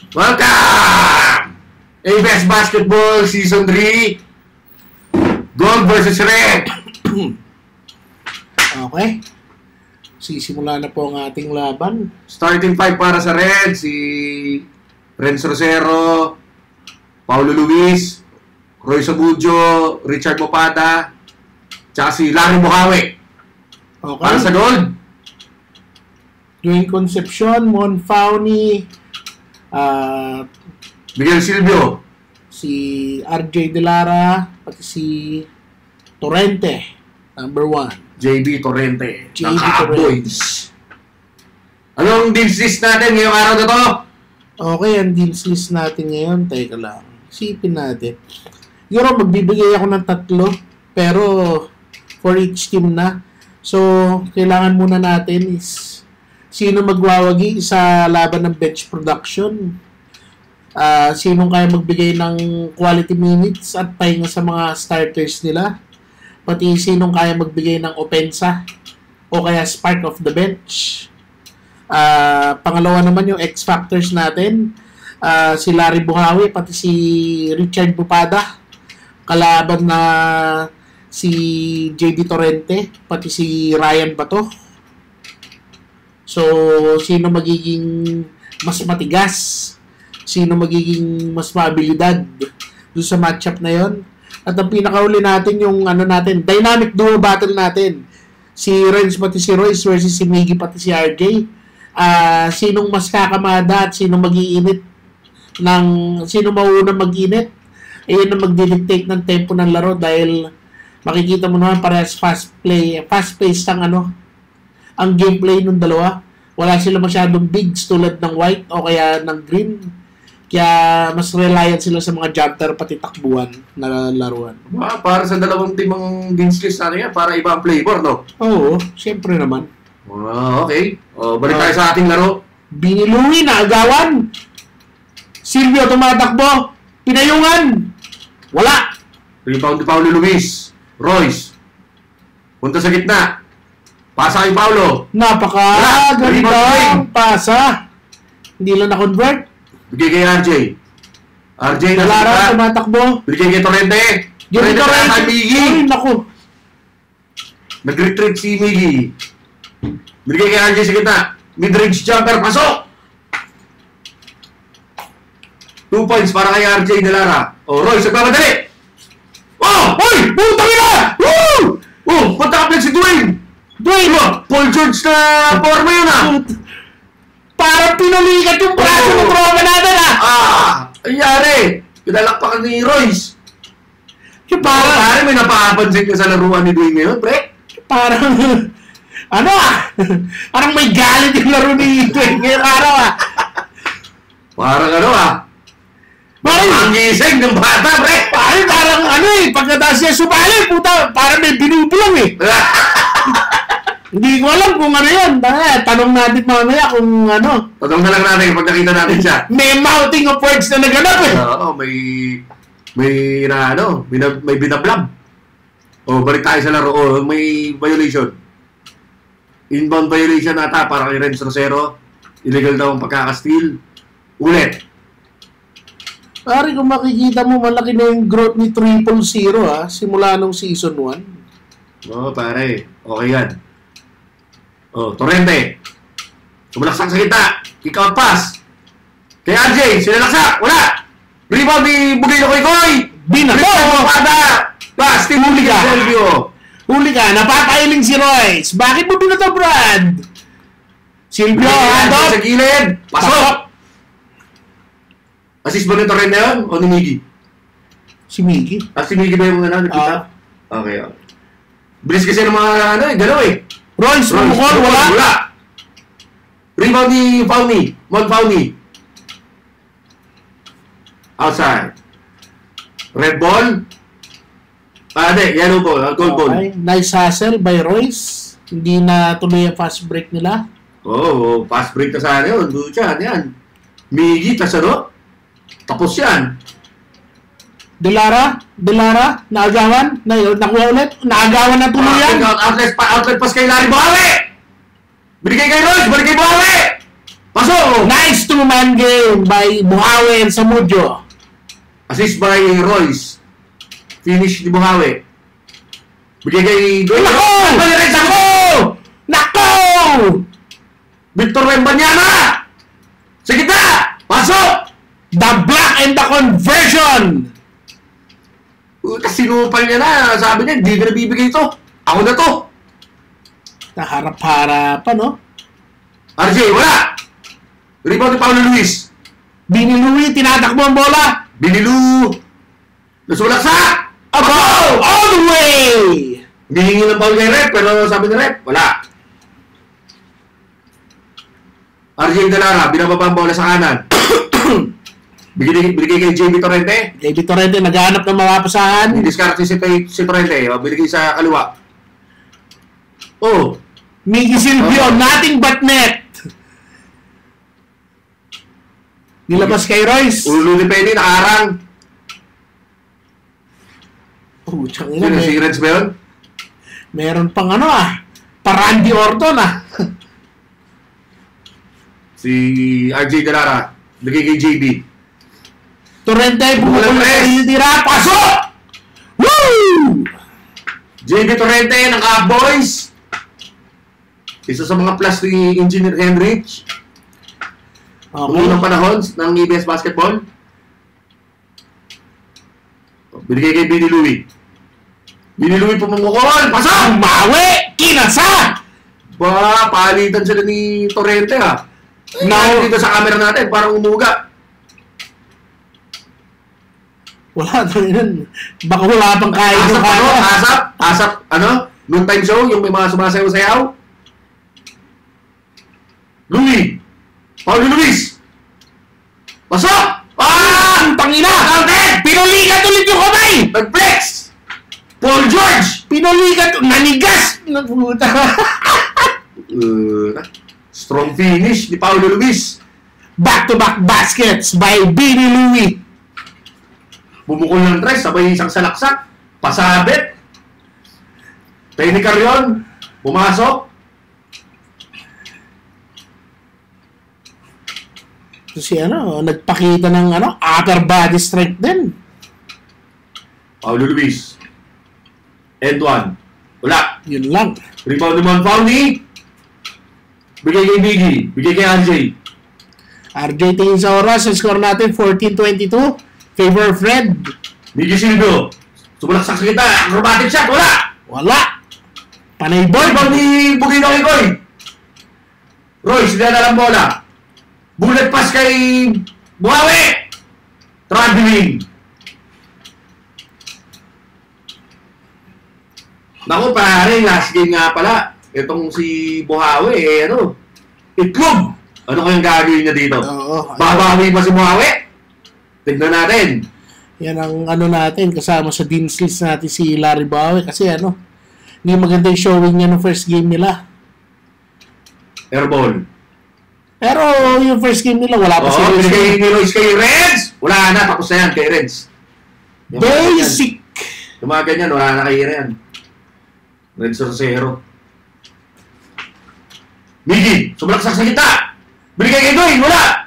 Welcome! ABS Basketball Season 3. Gold versus Red. Okay. Sisimula na po ang ating laban. Starting 5 para sa Red. Si Renz Rosero, Paulo Luis, Roy Sabudio, Richard Mopada, tsaka si Larry Bukawi. Okay. Para sa Gold. Dwayne Concepcion, Mon Fauni, Miguel Silvio, si RJ De Lara, pati si Torrente, number 1. JB Torrente, JB ng Cowboys. Torrente. Anong deals list natin ngayong araw na to? Okay, ang deals list natin ngayon, teka lang, isipin natin. Siguro magbibigay ako ng 3, pero for each team na. So, kailangan muna natin is sino magwawagi sa laban ng bench production, sinong kaya magbigay ng quality minutes at pahinga sa mga starters nila, pati sinong kaya magbigay ng opensa o kaya spark of the bench. Pangalawa naman yung X-Factors natin, si Larry Bukawi pati si Richard Bupada, kalaban na si JB Torrente pati si Ryan Bato. So, sino magiging mas matigas? Sino magiging mas maabilidad doon sa matchup na yon? At ang pinakauli natin yung dynamic duo battle natin. Si Renz pati si Royce versus si Miggy pati si RJ. Sinong mas kakamada at sinong mag-iinit sino mauuna mag-init? Ayun ang mag-dictate ng tempo ng laro dahil makikita mo naman parehas fast-paced ang gameplay ng dalawa. Wala sila masyadong bigs tulad ng white o kaya ng green. Kaya mas reliant sila sa mga jumper pati takbuhan na laruan. Para sa dalawang team ang deals list yan, para iba ang flavor, no? Oo, siyempre naman. Okay. Balik tayo sa ating laro. Binilungi na agawan. Silvio tumatakbo. Pinayungan. Wala. Rebound ni Paulo Luis. Royce. Punta sa gitna. Pasa kay Paulo. Napaka-gandang pasa. Hindi lang na-convert. Bigay kay RJ. RJ na Lara tumatakbo. Bigay kay Torrente. Torrente kay Miggy. Ay, naku. Nag-retreat si Miggy. Bigay kay RJ sa gitna. Mid-range jumper. Pasok! 2 points para kay RJ de Lara. Royce, nagmamadali. Hoy! Putang ina! Punta ka si Dwayne! Paul George na forma yun, Parang pinulikat yung braso ng tropa natin, Ayari! Pinalakpakan ni Royce. Parang may napapansin ka sa laruan ni Dwayne ngayon, pre? Parang, parang may galit yung laro ni Dwayne ngayong araw, Parang Parang ang gising ng bata, pre! Parang pagkataas niya sumali, puta, parang may binubulong, Hindi ko alam kung ano yun. Tanong natin mamaya kung Tanong na lang natin pag nakita natin siya. May mouthing of words na naganap, Oo, may binablab. Balik tayo sa laro. May violation. Inbound violation ata para kay Renz Rosero. Illegal daw ang pagkakasteal. Ulit. Pare, kung makikita mo, malaki na yung growth ni 000, simula nung season 1. Pare. Okay yan. Torrente. Sumalaksak sa kita. Kick out pass. Kay RJ, sinalaksak. Wala. Rebound ni Bugino Koy. Binato! Pada! Pass, huli ka. Huli ka. Napapailing si Royce. Bakit mo binato, Brad? Silvio, sa gilid. Pasok! Assist ba ni Torrente yun? O ni Miggy? Si Miggy. Si Miggy ba yung nakita? Okay. Bilis kasi ng mga galaw Royce, pumukol, wala. Rebound ni Fauni. Mon Fauni. Outside. Red ball. Yellow ball. Gold ball. Nice hustle by Royce. Hindi na tuloy ang fast break nila. Fast break na sana yun. Yan. Miggy, tapos yan. De Lara, naagawan, nakuha ulit, naagawan na tuluyan. Outlet pass kay Larry Bukawi! Binigay kay Royce, balik kay Bukawi! Pasok! Nice two-man game by Buhawi and Samudyo. Assist by Royce. Finish ni Buhawi. Bigay kay Dwayne. Nako! Nako! Victor Wembanyama! Sa gitna! Pasok! The block and the conversion! Kasi sinupal niya na. Sabi niya, hindi ka nabibigay ito. Ako na to. Naharap-harapan, no? RJ, wala! Rebound ni Paulo Luis. Bini Louie, tinatakbo ang bola. Binilu! Nasulaksak! Above! All the way! Hinihingi ng foul kay rep, pero sabi ni rep, wala. RJ Dalara, binababa ang bola sa kanan. Binigay kay JB Torrente. JB Torrente, naghahanap ng mapapasahan. Didiskarte si Torrente. Binigay sa kaliwa. Oh. Miggy Silvio, nothing but net. Nilabas kay Royce. Ulo ni Penny, nakaharang. Oh, tsang ina. Si Reds ba yun? Meron pang ano Randy Orton Si RJ Dalara. Binigay kay JB. Torrente, bumukol na rin tira. Pasok! Woo! JB Torrente ng Cowboys. Isa sa mga plus ni Engineer Henrich. Okay. Unang panahon ng EBS Basketball. Binigay kay Bini Louie. Bini Louie pumungukol. Pasok! Mawi! Kinasa! Ba, palitan sila ni Torrente Now, dito sa camera natin, parang umuga. wala yun. Baka wala pang kain yung Asap, noontime show, yung may mga sumasayaw-sayaw. Louie! Paulo Luis! Pasok! Ang tangina! Pinulikat ulit yung kamay! Nag-flex! Paul George! Pinulikat! Nanigas! Nagputa! Strong finish ni Paulo Luis. Back-to-back baskets by Bini Louie. Bumukol ng tres, sabay isang salaksak. Pasabit. Technical yun. Pumasok. Si nagpakita ng upper body strength din. Paulo Luis. End one. Wala. Yun lang. Rebound naman Foundy. Bigay kay Biggie. Bigay kay RJ. RJ tingin sa oras. Ang score natin 14-22. Favor Fred. Biggie Silvio. Sumulaksak sa kita. Acrobatic shot. Wala. Wala. Panay boy. Rebound ni Bugino Kikoy. Royce. Dinala ng bola. Bullet pass kay Buhawi. Traveling. Naku pare, last game nga pala. Itong si Buhawi, itlog. Ano kayang gagawin niya dito? Oo. Babawi pa si Buhawi? Tignan natin. Yan ang natin. Kasama sa Dean's List natin si Larry Buhawi. Kasi hindi maganda yung showing niya ng first game nila. Airball. Pero yung first game nila, wala pa si Royce. Ni Royce kay Reds. Wala na, tapos na yan kay Reds. Basic. Yung mga ganyan, wala na kay Reds. Reds 0. Miggy, sumalaksak sa kita. Binigay kay Dwayne, wala.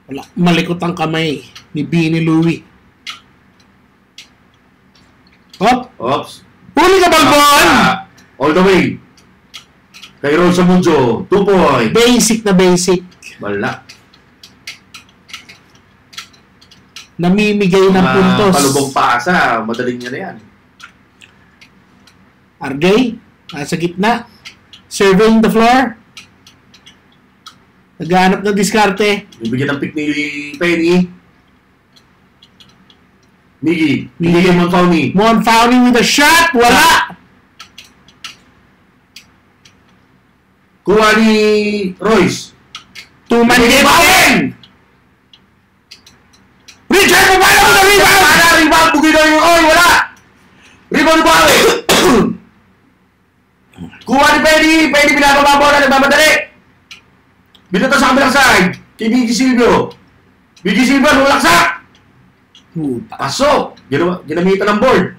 Wala. Malikot ang kamay ni Bini Louie. Oops. Huli ka, Balbon! All the way. Kay Rosa Munjo, 2 point. Basic na basic. Wala. Namimigay ng puntos. Palubong paasa, madaling niya na yan. RJ, nasa gitna. Surveying the floor. Naghahanap ng diskarte. Bibigyan ng pick ni Penny. Miggy. Miggy kay Monfowny. Monfowny with a shot. Wala. Kuha ni Royce. Two-man game again. Richard, paano mo na rebound? Rebound. Bugino yung wala. Rebound ba? Kuha ni Penny. Penny pinapababa bola. Nagmamadali. Binuto sa kabilang side. Kay Biggie Silvio. Biggie Silvio, lumulaksak. Pasok. Ginamitan ng board.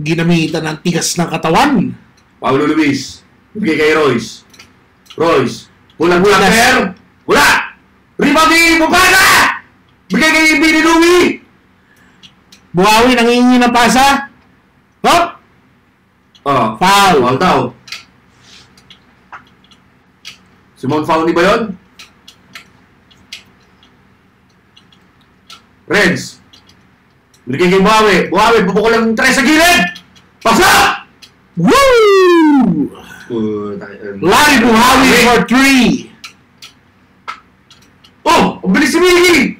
Ginamitan ng tigas ng katawan. Paulo Luis. Bigay kay Royce. Royce. Pulang blocker. Wala. Rebound ni Bubana. Bigay kay Billy Louie. Buhawi, nangingi ng pasa. Hop! Oh. Foul. Foul daw. Simon foul ni ba yun? Reds. Bigay kay Buhawi. Buhawi, bubukol lang 3 sa gilid. Pasok! Woo! Larry Buhawi for 3. Oh! Ang bilis si Miggy!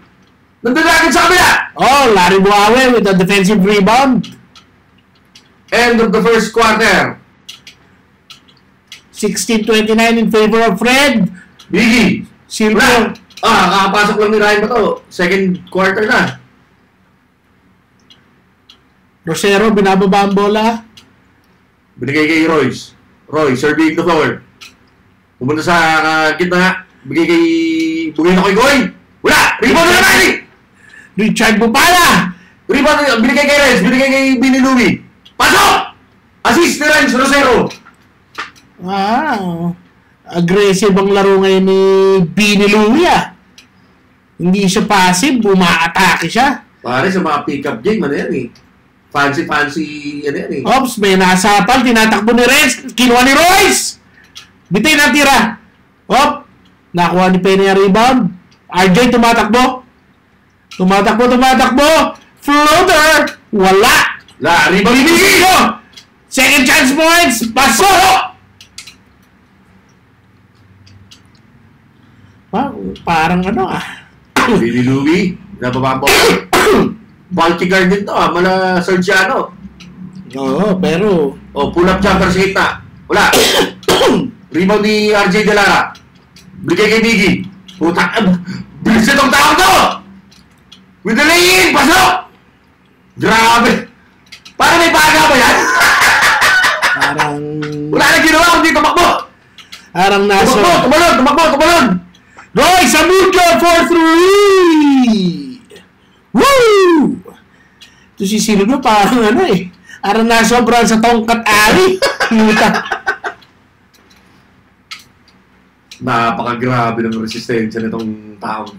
Nandun agad sa kabila! Oh, Larry Buhawi with a defensive rebound. End of the first quarter. 16-29 in favor of Fred. Miggy! Silver. Kakapasok lang ni Ryan ba to? Second quarter na. Rosero, binababa ang bola. Binigay kay Royce. Royce, surveying the floor. Pumunta sa gitna. Bigay na kay Goy. Wala! Rebound na naman! Richard Bupala. Rebound, binigay kay Renz. Binigay kay Billy Louie. Pasok! Assist ni Renz Rosero. Aggressive ang laro ngayon ni Billy Louie. Hindi siya passive, umaatake siya. Pare, sa mga pick-up game, ano yan eh. Fancy, ano yan eh. Ops, may nasapal, tinatakbo ni Renz, kinuha ni Royce! Bitay na tira. Op, nakuha ni Penny ang rebound. RJ tumatakbo. Tumatakbo. Floater! Wala! Rebound ni Miggy! Second chance points! Pasok! Parang Billy Louie, nababa mo. Bulky guard din to mala Sergiano. Oo, pero... Pull up jumper sa gitna. Wala. Rebound ni RJ Delara. Bigay kay Miggy. Putak, bilis itong tao to! With the lay-in, pasok! Grabe! Parang may paga ba yan? Parang... Wala na ginawa kundi tumakbo! Parang nasa... Tumakbo! Roy Samudio for 3! Woo! Ito si Silvio parang parang nasobran sa tongkat ali. Napakagrabe ng resistensya nitong tao.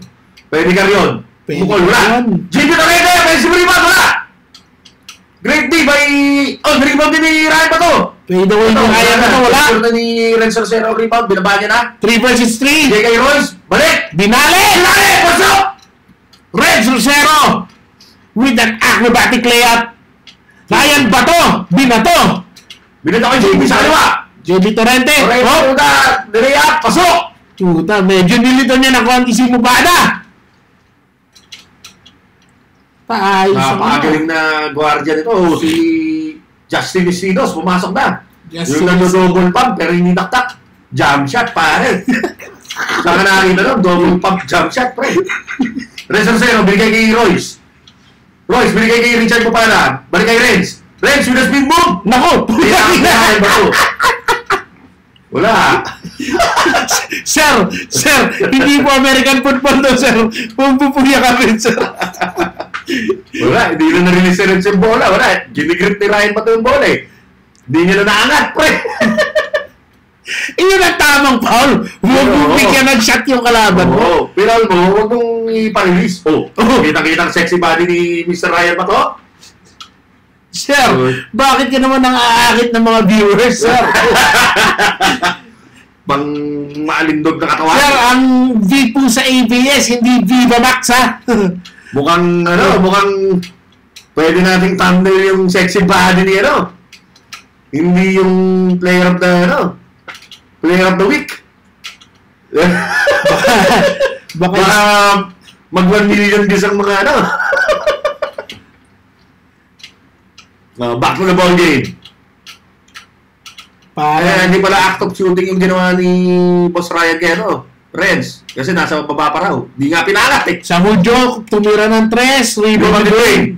Pwede ka rin. Bukol, wala. JB Torrente, may si rebound, wala. Great D by... rebound din ni Ryan ba to? Pwede ko yung kaya na to, wala. Sure na ni Renzo Rosero rebound, binaba niya na. 3 versus 3. Bigay kay Royce, balik. Binali! Pasok! Renzo Rosero with an acrobatic layup. Ryan Bato, binato. Binato kay JB sa kaliwa. JB Torrente. Layup, pasok! Puta, medyo nilito niya ng konti si Mubada. Napakagaling na guardia nito. Si Justin Estidos, pumasok na. Yung nag-double pump, pero hindi naktak. Jump shot, pare. Saka nakakita lang, double pump, jump shot, pre. Renz Rosero, binigay kay Royce. Royce, binigay kay Richard Bupala. Balik kay Renz. Renz, with a spin move. Naku! Wala. Sir, hindi po American football to, sir. Pumpupuya kami, sir. Wala, hindi na na-release na rin yung bola. Wala, ginigrip ni Ryan Bato yung bola eh. Hindi niya na naangat, pre. Iyon ang tamang foul. Huwag mong bigyan ng shot yung kalaban mo. Pero alam mo, huwag mong ipa-release. Kita-kita ang sexy body ni Mr. Ryan Bato. Sir, bakit ka naman ang aakit ng mga viewers, sir? Pang maalindog na katawan. Sir, ang V po sa ABS, hindi Viva Max, ha? Mukhang pwede nating thumbnail yung sexy body ni Hindi yung player of the week. Baka mag 1 million views ang mga back to the ball game. Hindi pala act of shooting yung ginawa ni Boss Ryan kay Renz. Kasi nasa baba pa raw. Di nga pinalat eh. Samudio, tumira ng 3. Rebound ni Dwayne.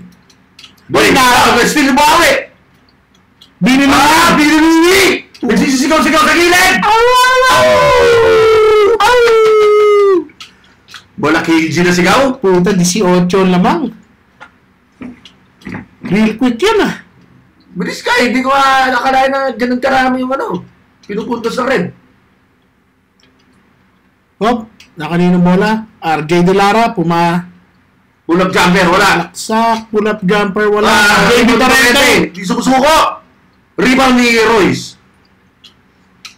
Still Buhawi. Binili! Nagsisigaw-sigaw sa gilid! Bola KG na sigaw? Puta, 18 lamang. Real quick yun Bilis ka, hindi ko nakalain na ganun karami yung pinupuntos sa red. Hop, nakaninong bola. RJ De Lara, Pull-up jumper, wala. laksak, pull-up jumper, wala. JB Torrente, di sumusuko. Rebound ni Royce.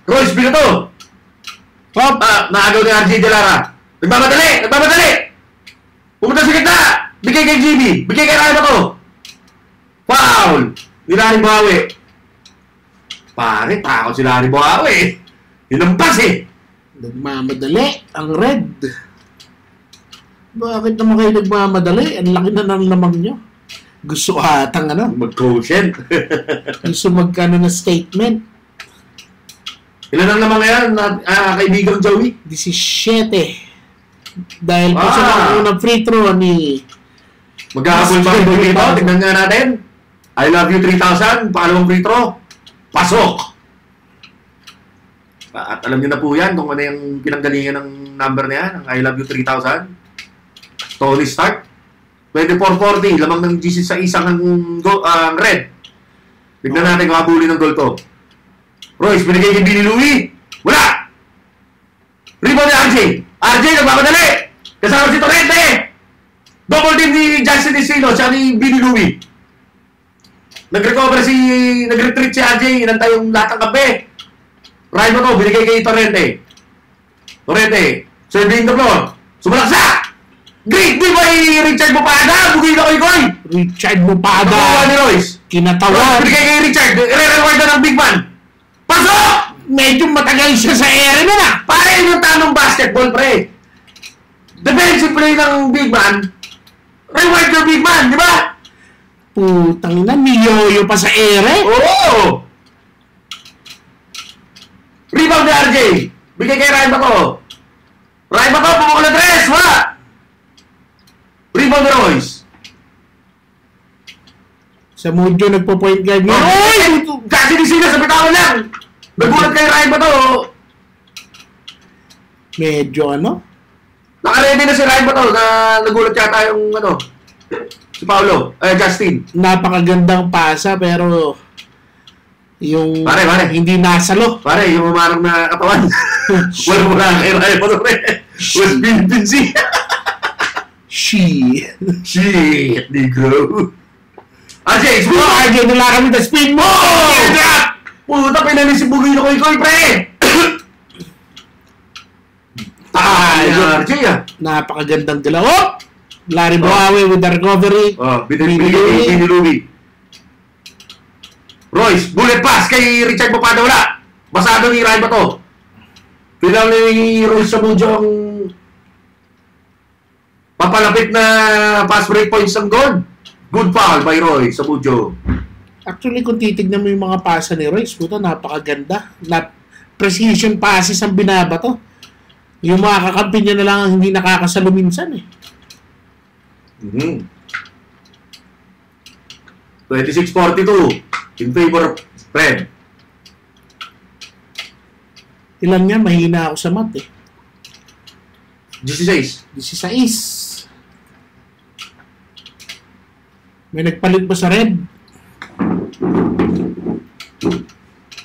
Royce, binato. Hop, Naagaw ni RJ De Lara. Nagmamadali. Pumunta sa gitna. Bigay kay GB. Bigay kay Ryan Bato. Foul. Ni Larry Buhawi. Pare, takot si Larry Buhawi. Hinampas eh. nagmamadali ang red. Bakit naman kayo nagmamadali? Ang laki na ng lamang nyo. Gusto ko atang Mag-quotient. gusto magkano na statement. Ilan ang naman ngayon, kaibigang Joey? 17. Dahil po sa unang free throw ni Magkakapul ba yung dito? Tignan nga natin. I love you 3,000. Pangalawang free throw. Pasok! At alam niyo na po yan kung ano yung pinanggalingan ng number na yan. Ang I love you 3,000. Tony Stark. 24-40. Lamang ng GC sa isang ang red. Tignan natin kung habulin ng goal to. Royce, binigay kay Billy Louie. Wala! Rebound ni RJ. RJ, nagmamadali! Kasama si Torrente! Double team ni Justin Estino siya ni Billy Louie. Nag-retreat si RJ. Inantay yung lahat ng kape. Ryan mo to, binigay kay Torrente. Surveying the floor. Sumalaksa! Great deal by Richard Bupada! Bugay na koy-koy! Richard Bupada. Nakuha ni Royce. Kinatawag. Binigay kay Richard. I-reward na ng big man. Pasok! Medyo matagal siya sa ere na na. Pare yung tanong basketball, pre. Defensive play ng big man. Reward your big man, di ba? Putang ina, niyoyo pa sa ere. Oo! Rebound ni RJ. Bigay kay Ryan Bato. Ryan Bato, pumukul na tres. Wala! Rebound ni Royce. Sa Mojo nagpo-point guard niya. Oy! Kasi di sila sa bitawan lang. Nagulat kay Ryan Bato. Medyo Naka-ready na si Ryan Bato na nagulat yata yung si Paolo. Justin. napakagandang pasa pero yung Pare. hindi nasalo. Pare, yung umarang na katawan. Wala mo na kay Ryan Bato. West Philippine Sea. Shit, Negro. RJ, sumo! RJ, nila kami na spin mo! Puta, pinanin si Bugoy na koy-koy, pre! RJ, Napakagandang dalaw. Oh! Larry Buhawi with the recovery. Binili Louie. Royce, bullet pass kay Richard Bupada, wala. Basado ni Ryan Bato. Pilang ni Royce sa Mujo ang papalapit na pass break points ng goal. Good foul by Roy sa Mujo. Actually, kung titignan mo yung mga pasa ni Royce, puta, napakaganda. Precision passes ang binabato. Yung mga kakampi niya na lang ang hindi nakakasalo minsan eh. 26-42 in favor of Fred. Ilan nga, mahina ako sa mat eh. 16. 16. May nagpalit ba sa red?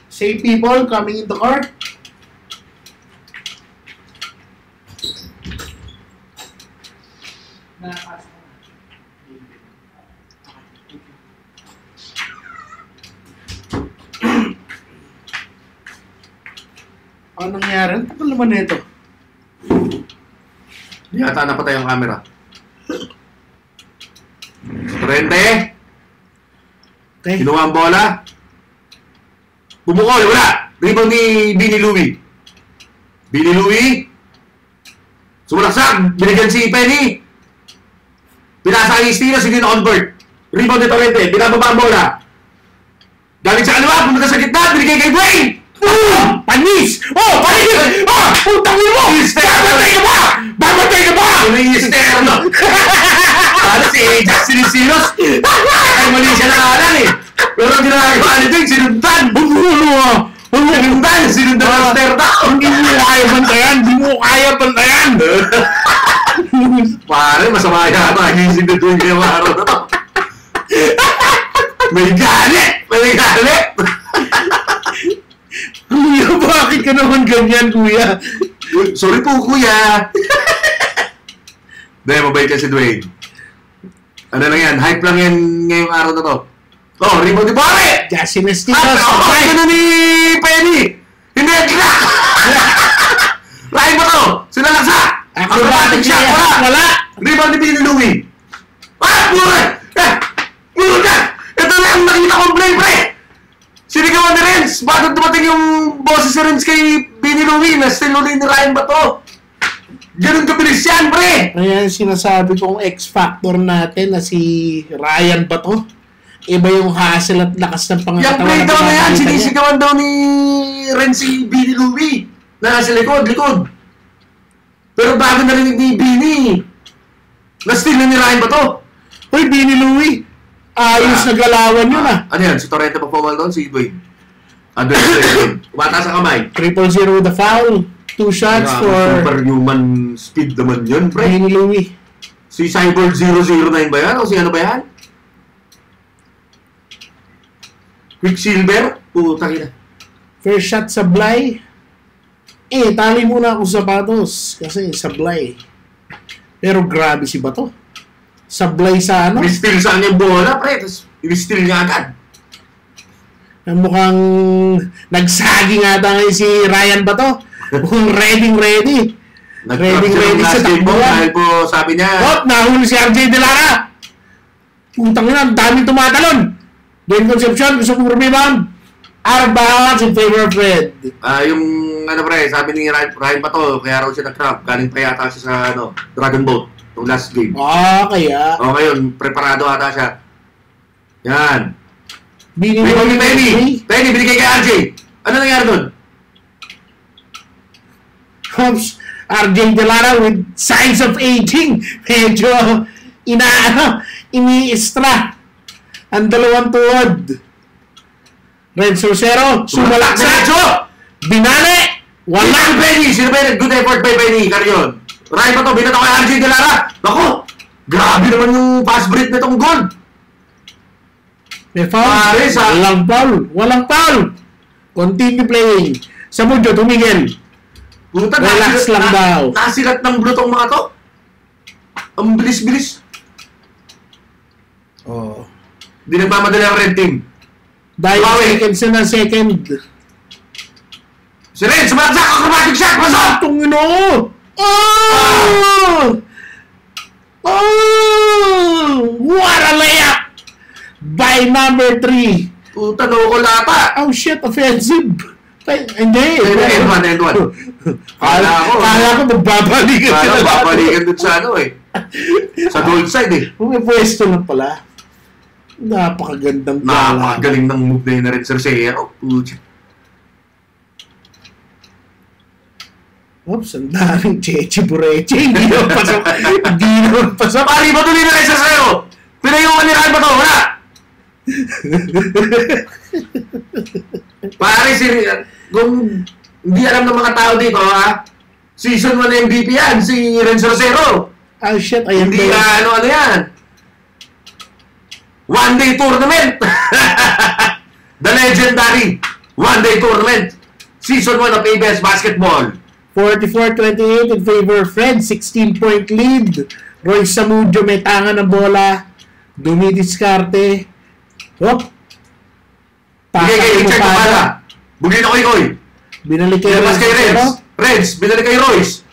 Same people coming in the court. Ano nangyari? Ang tagal naman nito. Yata napatay ang camera. Torrente. Okay. Kinuha ang bola. Bumukol, wala. Rebound ni Billy Louie. Sumalaksak. Binigyan si Penny. Pinasa ang Estino, sige na convert. Rebound ni Torrente. Binababa ang bola. Galing sa kaliwa, pumunta sa gitna. Binigay kay Dwayne. Panis! Panis! Putang ina mo! Babatay ka ba? Ano yung externo? Para si Justin Silos. Ay, mali siya nakalan eh. Pero ang ginagawa nito yung sinundan. Sinundan ang externo. Hindi mo kaya bantayan! Pare, masama yata yung sinundan yung araw na to. May galit! Kuya, bakit ka naman ganyan, kuya? Sorry po, kuya. Dahil mabait ka si Dwayne. Ano lang yan? Hype lang yan ngayong araw na to. Oh, rebound ni Bore! Justin Estinos. Ano ni Penny? Hindi yan kila! Ryan ba to? Sila laksa! Acrobatic shot! shot! Wala! Rebound ni Billy Louie! Bure! Bure ka! Ito na yung nakita kong play, pre! Sinigawan ni Renz! Bago dumating yung boses si Renz kay Billy Louie na still ulit ni Ryan ba to? Ganun kabilis yan, pre! Ayan, sinasabi kong X-factor natin na si Ryan ba to? Iba yung hassle at lakas ng Yung pangatawan. play daw na yan, sinisigawan daw ni Renz si Billy Louie na nasa likod. Pero bago narinig ni Billy, na-steal na ni Ryan ba to? Uy, Billy Louie! Ayos na galawan yun ah. Ano yan? Si Torrente pa pumal doon? Si Dwayne? Dwayne. Umata sa kamay. 0-0 the foul. 2 shots for Superhuman speed naman yun, pre. Billy Louie. Si Cyborg 009 ba yan? O si ano ba yan? Quicksilver? Puta kita. First shot sablay. Tali muna ako sa sapatos kasi sablay. Pero grabe si Bato. Sablay sa ano? I-steal sa kanyang bola, pre. Tapos i-steal niya agad. Mukhang nagsagi nga ngayon si Ryan Bato. Mukhang ready. Ready sa takbuhan. Dahil po sabi niya, Nahuli si RJ De Lara. Putang ina, ang daming tumatalon. Dwayne Concepcion, gusto mong rebound. Out of bounds in favor of Fred. yung ano pre, sabi ni Ryan pa to, kaya raw siya nag-cramp. Galing pa yata siya sa Dragon Boat, yung last game. Kaya. O ngayon, preparado ata siya. Yan. Penny, binigay kay RJ. Ano nangyari doon? Hops, RJ De Lara with signs of aging. Medyo iniistra ang dalawang tuhod. Renzo Rosero, sumalaksa. Binale. Walang Penny. Sino ba yun? Good effort by Penny. Carrion. Ryan pa to. Binato kay RJ De Lara. Naku! Grabe naman yung fast break na itong goal. May foul. Walang foul. Continue playing. Samudio, tumigil. Puta, Relax lang daw. Nasilat ng blue tong mga to. Ang bilis-bilis. Di nagmamadali ang red team. Dahil seconds na second. Si Red, sumalaksak! Acrobatic shot! Pasok! Tungino! What a layup! By number 3. Puta, nakukulata. Oh shit, offensive. Hindi. End one. Kala ko magbabalikan sila. Kala babalikan dun sa ano eh. Sa gold side eh. Kung may pwesto lang pala. Napakagandang gala. Napakagaling ng move na yun na rin Sir Sero. Oops, ang daming Cheche Bureche. Hindi naman pasok. Pari ba tuloy na rin Sir Sero? Pinayungan ni Ryan ba to? Wala! Pare, kung hindi alam ng mga tao dito, ha? Season 1 MVP yan, si Renzo Rosero. Oh shit, ayan. Hindi ka ano yan. One-day tournament. The legendary one-day tournament. Season 1 of ABS Basketball. 44-28 in favor of Fred. 16-point lead. Roy Samudio may tanga ng bola. Dumidiskarte. Hop. Bigay kay Richard Kupala. Bugin ako kay Koy. Binalik kay Renz. Kay Renz. Binalik kay Royce.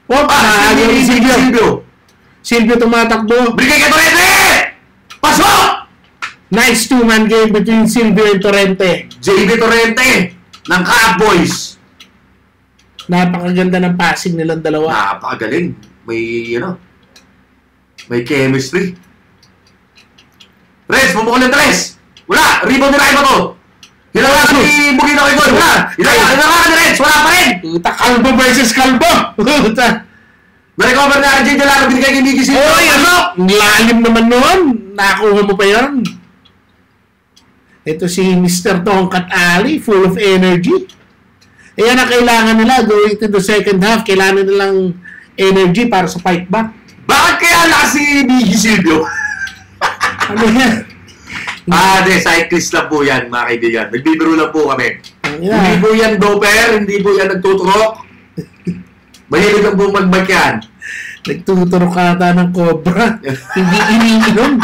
Hop. Silvio. Silvio tumatakbo. Bigay kay Torrente! Pasok! Nice two-man game between Silvio and Torrente. JB Torrente ng Cowboys. Napakaganda ng passing nilang dalawa. Napakagaling. May chemistry. Renz, pumukul ng tres. Wala. Rebound ni Ryan ba to? Hinawakan ni Bugino kay Gol. Wala. Hinawakan ni Renz. Wala pa rin. Kalbo versus Kalbo. Na-recover na RJ De Lara. Binigay kay Mickey Silva. Oy, ano? Lalim naman noon. Nakuha mo pa yan. Ito si Mr. Tongkat Ali. Full of energy. Ayan ang kailangan nila. Going to the second half. Kailangan nilang energy para sa fight back. Bakit kaya lakas si Mickey Silvio? Ano yan? Di, cyclist lang po yan, mga kaibigan. Nagbibiro lang po kami. Yeah. Hindi po yan doper, hindi po yan nagtuturok. Mahilig lang po mag-bike yan. Nagtuturok ata ng cobra. Hindi iniinom.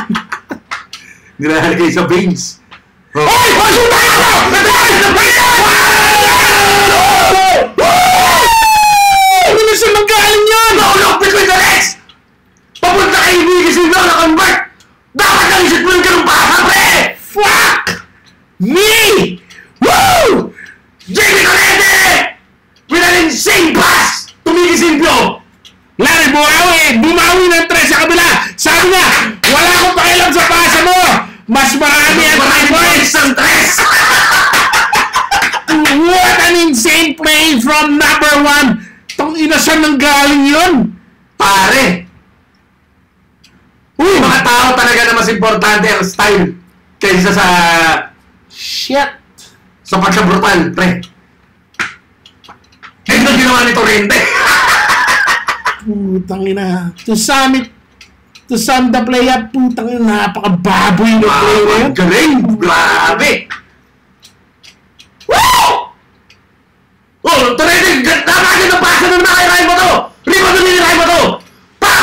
Nilalagay sa veins. Oh. Ay! Pasok tayo! Ano siya magaling yun? Naulog between the legs! Papunta kay Ibigay Silvio na convert! Dapat lang isip mo yung ganun pasa, pre! Fuck! Me! Woo! Jamie Colete! With an insane pass! Tumigil Silvio! Larry, bumawi ng 3 sa kabila! Sabi niya, wala akong pakialam sa pasa mo! Mas marami ang 3 points! Ang tres! What an insane play from number 1! Tong ina siya nang galing yun! Pare! Uy! Mga tao talaga na mas importante ang style kaysa sa Shit! pagka-brutal, pre. Ito ginawa ni Torrente. Putang ina. To sum the play up, putang ina, napakababoy ng play na yun. Galing! Grabe! Woo! Oh, Torrente! Napagod ang pasa ng nakirahin mo to! Rebound na nilirahin mo to! Pa!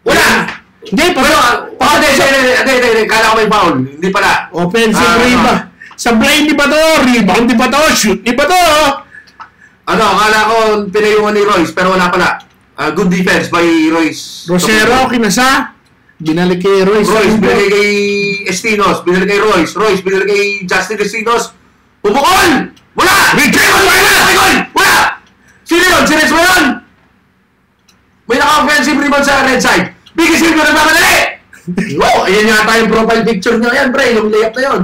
Wala! Hindi, Hindi. Kala ko may foul. Hindi pala. offensive rebound. Sablay ni ba to? Rebound ni ba to? Shoot ni ba to? Akala ko pinayungan ni Royce, pero wala pala. Good defense by Royce. Rosero, kinasa. Binalik kay Royce. Royce, binalik kay Estinos. Binalik kay Royce. Royce, binalik kay Justin Estinos. Pumukol! Wala! Wala! Sino yun? Si Reds mo yun? May naka-offensive rebound sa red side. Bigay Silvio na mamadali! Ayan yata yung profile picture niya. Ayan, pre. Yung layup na yun.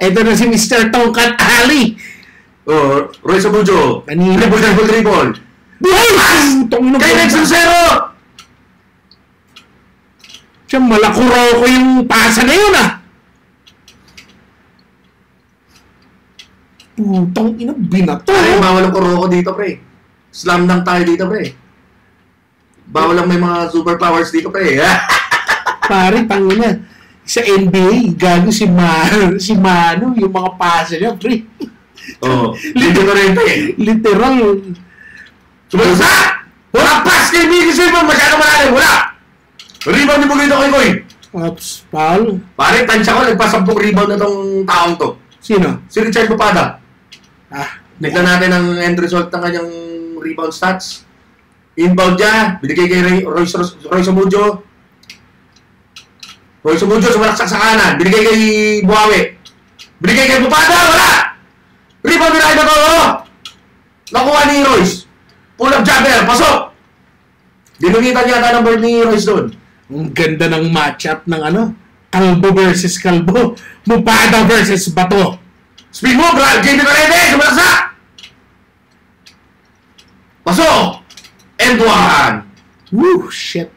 Ito na si Mr. Tongkat Ali. Royce Abujo. Kanina. Dribble. Buhay! Kay Rex Lucero! Siya, malakuro ko yung pasa na yun, ah. Putong ina, binato. Ay, bawal ang kuroko dito, pre. Slam dunk tayo dito, pre. Bawal lang may mga superpowers dito, pre. Pare, tangina. Sa NBA, gago si Mano, yung mga pasa niya, pre. Dito na rin, pre. Literal. Sumalsa! Wala pass kay Biggie Silva, masyado malalim, wala! Rebound ni Bugito kay Koy. Oops, foul. Pare, tansya ko, nagpa-10 rebound na tong taong to. Sino? Si Richard Papada. Tignan Ah, natin ang end result ng kanyang rebound stats. Inbound niya, binigay kay Royce Amudio. Royce Amudio, sumalaksak sa kanan. Binigay kay Buawe. Binigay kay Papada, wala! Rebound nila ito to, nakuha ni Royce. Pull up jumper, pasok! Dinungitan yata ng board ni Royce doon. ang ganda ng matchup ng Kalbo versus Kalbo. Mupada versus Bato. Speed mo, JB Correde, sumalaksak! Pasok! And one! Woo, shit.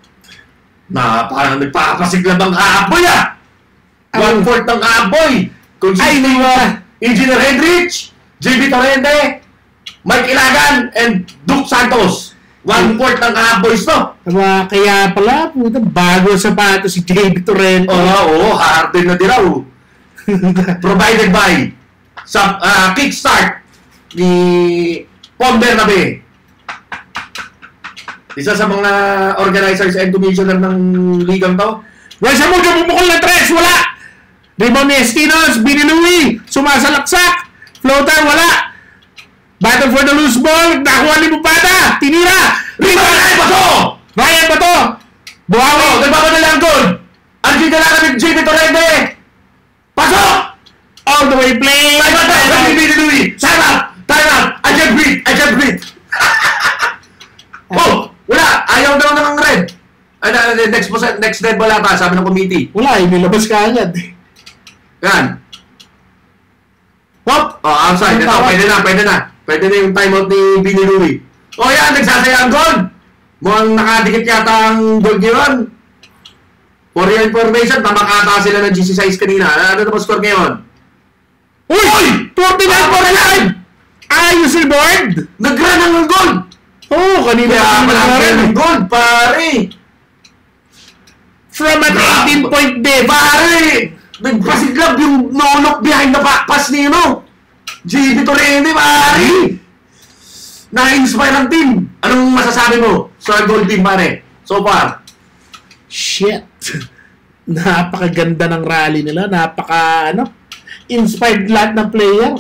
Parang nagpapasiklab ang kaaboy, ah! 1/4 ng kaaboy! Consisting of Engineer Hendrich, JB Torrente, Mike Ilagan, and Duke Santos. 1/4 ng kaaboys to. Kaya pala, puta, bago sapatos si JB Torrente. Oo, harden na dilaw. Provided by sa kickstart ni Paul Bernabe. Isa sa mga organizers and commissioner ng ligang to. Royce Amudio bumukol ng 3, wala! Rebound ni Estinos, Binilui, sumasalaksak, floater, wala! Battle for the loose ball, nakuha ni Mupada, tinira! Rebound na Bato! Ryan Bato! Buhawi! Nagpapadala ang goal! Andiyo na lang ng JB Torrente! Pasok! All the way play! Time out! Binilui! Time out! I can't breathe! Oh! Wala! Ayaw daw ng red! Next red ball ata, sabi ng committee. Wala, inilabas ka agad. Yan. Hop! Outside. Ito, pwede na. Pwede na yung timeout ni Vinny Louie. Yan, nagsasaya ang goal! Mukhang nakadikit yata ang goal ngayon. For your information, tamakata sila ng GC size kanina. Ano na ba score ngayon? Uy! 49-49! Ayos si board! Nag-run ang goal! Kanina Kaya malaki ang goal, pare! From an 18-point div. Pare! Nagpasiglab yung no-look behind the back pass ni JB Torrente, pare! Na-inspire ang team. Anong masasabi mo sa goal team, pare? So far? Shit. Napakaganda ng rally nila. Inspired lahat ng player.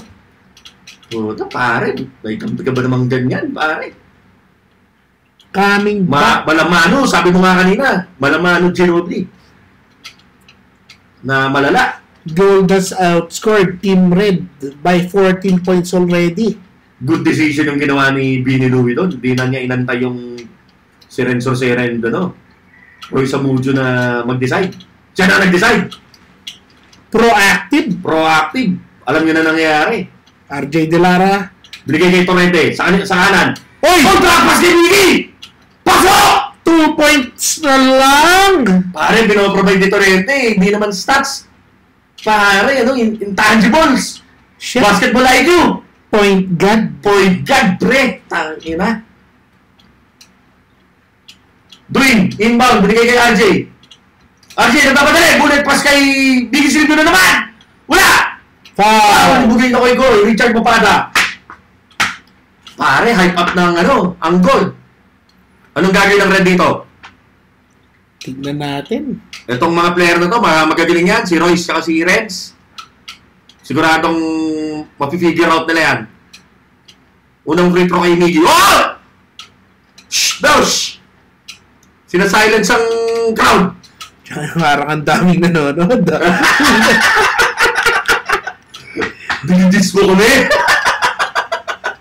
Puta, pare. May kampi ka ba namang ganyan, pare? Coming back. Malamano, sabi mo nga kanina. Malamano, Ginobili. Na malala. Gold has outscored Team Red by 14 points already. Good decision yung ginawa ni Vinny Louie doon. Hindi na niya inantay yung si Renzo Serrendo, Roy Samudio na mag-decide. Siya na nag-decide. Proactive. Alam niyo na nangyayari. RJ De Lara. Binigay kay Torrente. Sa kanan. Oy! Kontra-pass kay Vinny! Pasok! 2 points na lang! Pare, pinoprovide ni Torrente. Hindi naman stats. Pare, intangibles. Shit. Basketball IQ. Point guard, pre. Tangina. Dwayne, inbound. Binigay kay RJ. RJ, nagpapadali. Bullet pass kay Biggie Silvio na naman. Wala! foul. Bugay na kay goal. Richard Papada. Pare, hype up ng ang goal. Anong gagawin ng Red dito? Tignan natin. Itong mga player na to, magagaling yan. Si Royce at si Reds. Siguradong mapifigure out nila yan. Unang free throw kay Miggy. Oh! Shh! Dosh! Sinasilence ang crowd. Parang ang daming nanonood. Dinidis mo kami.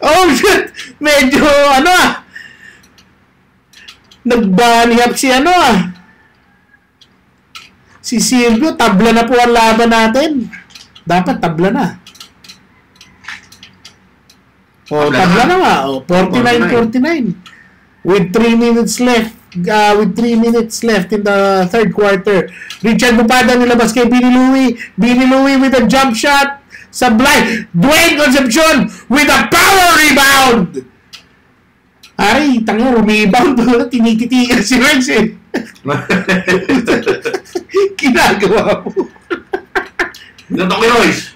Oh shit! Medyo nagbani up si Silvio. Tabla na po ang laban natin. Dapat tabla na. Tabla na nga. 49-49. With 3 minutes left. With 3 minutes left in the third quarter. Richard Papada nilabas kay Vinny Louie. Vinny Louie with a jump shot. Sablay. Dwayne Concepcion with a power rebound. Ay, tango, rebound. Tinititigan si Rex Ginagawa mo. Ito kay Royce.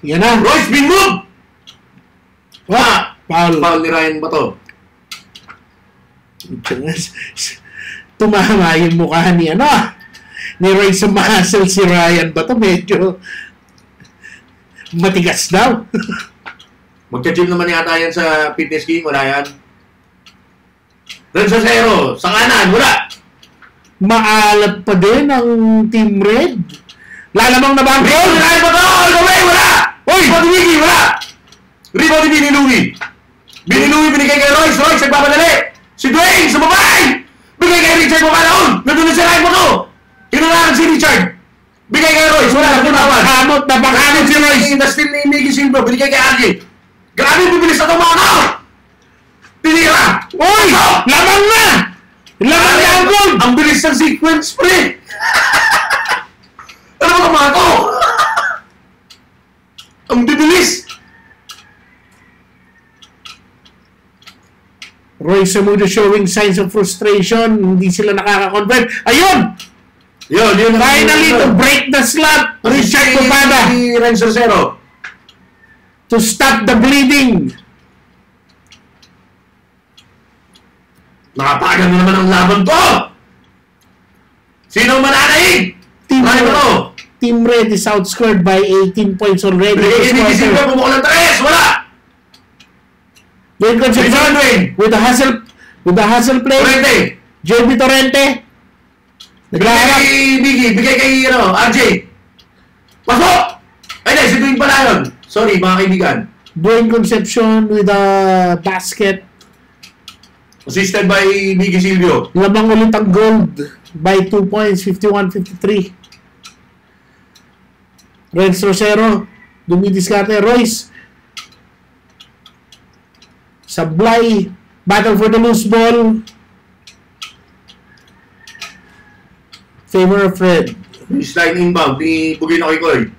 Yan na. Royce, bin move! Foul. Foul ni Ryan ba to? Tumama yung mukha ni ni Royce sa muscle si Ryan ba to? Medyo matigas daw. Magka-gym naman yata yan sa fitness king. Wala yan. Renzo Zero. Sa kanan. Wala. Maalat pa din ang Team Red. Lalamang na ba ang goal? Ryan ba to? All the way. Wala. Uy! Pag-wiki. Wala. Rebound ni Vinny Louie. Vinny Louie binigay kay Royce. Royce nagpapadali. Si Dwayne sumabay. Bigay kay Richard Papalaon. Nandun na si Ryan ba to? Inunahan si Richard. Bigay kay Royce. Wala. Napakamot si Royce. Na-steal ni Miggy Silva. Binigay kay RJ. Grabe, bibilis na tumama! Tinira! Uy! Lamang na! Lamang na ang goal! Ang bilis ng sequence, pre! Ano ba tumama ko? Ang bibilis! Royce Samudio showing signs of frustration. Hindi sila nakaka-convert. Ayun! Yun. Finally, to break the slump, Richard Papada. Si Renzo Zero. To stop the bleeding. Nakapagan na naman ang laban to! Sino mananaig? Team Red is outscored by 18 points already. Hindi Silva bumukol ng 3. Wala! Dwayne Concepcion with the hustle play. Torrente. JB Torrente. Bigay kay Biggie. Bigay kay RJ. Pasok! Ay, si Dwayne pala yun. Sorry, mga kaibigan. Dwayne Concepcion with a basket. Assisted by Miggy Silvio. Lamang ulit ang gold by 2 points, 51-53. Renz Rosero, dumidiskarte. Royce. Sablay. Battle for the loose ball. Favor of Red. Slide inbound ni Bugino Koy.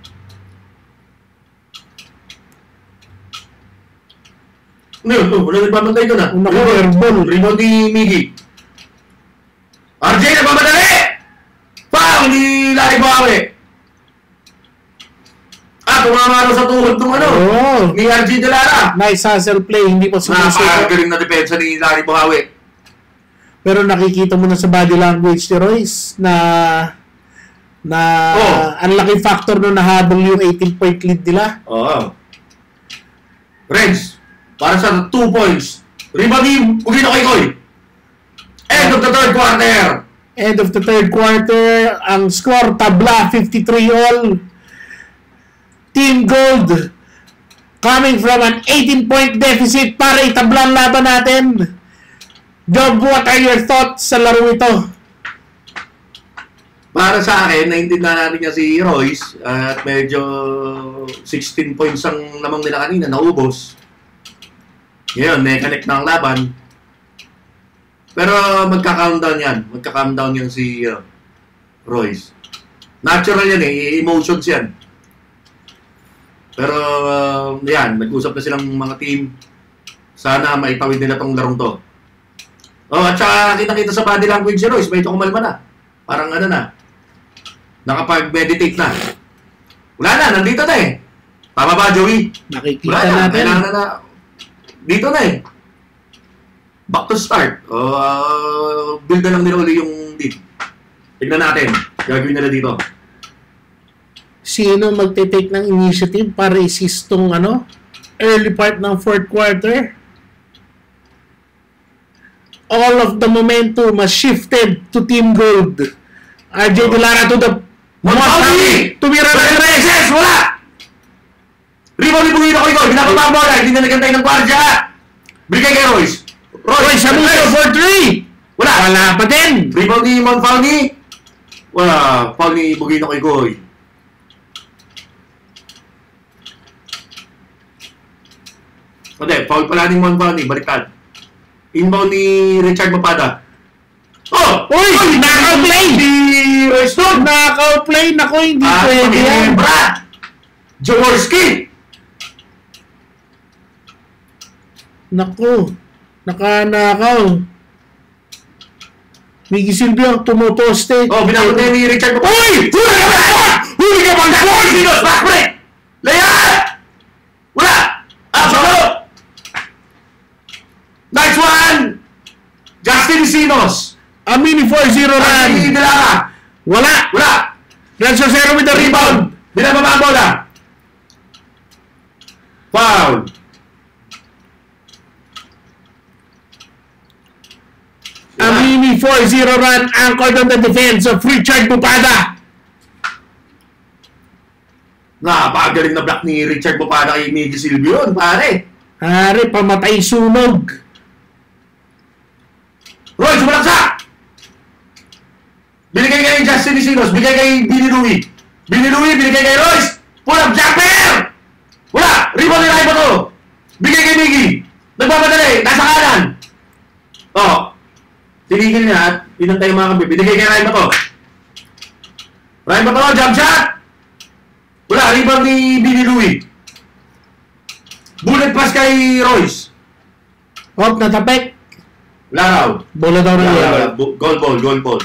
Ano yun? Wala nagpapantay doon Airball. Rebound ni Miggy. RJ nagpapadali! Foul ni Larry bumawi. Tumama sa tuhod ng ni RJ De Lara. Nice hustle play, hindi pa sumusuko. Napakagaling na depensa ni Larry Buhawi. Pero nakikita mo na sa body language ni Royce na ang laking factor na nahabol yung 18-point lead nila. Reds, para sa 2 points. Rebound Bugino kay Koy. End of the third quarter. End of the third quarter. Ang score, tabla, 53-all. Team Gold coming from an 18-point deficit para itabla ang laban natin. Job, what are your thoughts sa laro ito? Para sa akin, naintindihan natin niya si Royce at medyo 16 points ang lamang nila kanina, naubos. Ngayon, connect na ang laban. Pero magka-countdown yan. Magka-countdown yan si Royce. Natural yan emotions yan. Pero yan, nag-usap na silang mga team. Sana maitawid nila tong larong to. At saka kita-kita sa body language si Royce, medyo kumalma na. Parang nakapag-meditate na. Wala na, nandito na eh. Tama ba, Joey? Nakikita natin. Kailangan na. Dito na eh. Back to start. Build na lang nila uli yung lead. Tignan natin. Gagawin nila dito. Sino magte-take ng initiative para i-assist tong early part ng fourth quarter? All of the momentum has shifted to Team Gold. RJ De Lara to the Montawi! Tumira na ng Reses! Wala! Rebound ni Bugino kay Koy. Binababa mo na. Hindi na nagantay ng guardia. Bigay kay Royce. Royce, Samuel for 3! Wala pa din! Rebound ni Montawi. Wala. Foul ni Bugino kay Koy. Foul pala ni Montawi. Baliktad. Inbound ni Richard Mapada. Uy! Knockout play! Di Royce doon! Knockout play! Naku, hindi pwede yan. Jaworski! Naku, naka-knockout. Miggy Silvio, tumuposte. Binakot na ni Richard Mapada. Uy! Huli ka bang Jaworski! Sinos, back break! Layat! Wala! Absolute! Nice one! Justin Sinos! A mini 4-0 run. RJ De Lara! Wala! Renzo Cero with the rebound. Binababa ang bola. Foul. A mini 4-0 run anchored on the defense of Richard Bupada. Napakagaling na block ni Richard Bupada kay Miggy Silvio yun, pare. Pare, pamatay sunog. Royce, sumalaksak! Binigay kay Justin Isinos, bigay kay Billy Louie. Billy Louie, binigay kay Royce. Pull up, jumper! Wala! Rebound ni Raiba to. Bigay kay Miggy. Nagpapadali, nasa kanan. Tinigil niya at pinantay yung mga kambi. Binigay kay Raiba to. Raiba to, jump shot! Wala, rebound ni Billy Louie. Bullet pass kay Royce. Natapek. Wala raw. Bola daw na yan. Goal ball.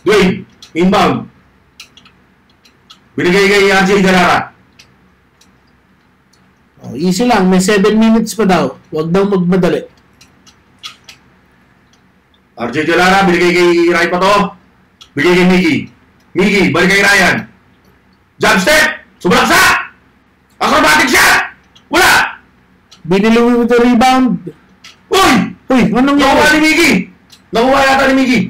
Dwayne, inbound. Binigay kay RJ De Lara. Easy lang, may 7 minutes pa daw. Huwag daw magmadali. RJ De Lara, binigay kay Ray pa to. Bigay kay Miggy, balik kay Ryan. Jump step, sumalaksa. Acrobatic shot. Wala. Biniluwi with the rebound. Uy, anong Nakuha ni Miggy. Nakuha yata ni Miggy.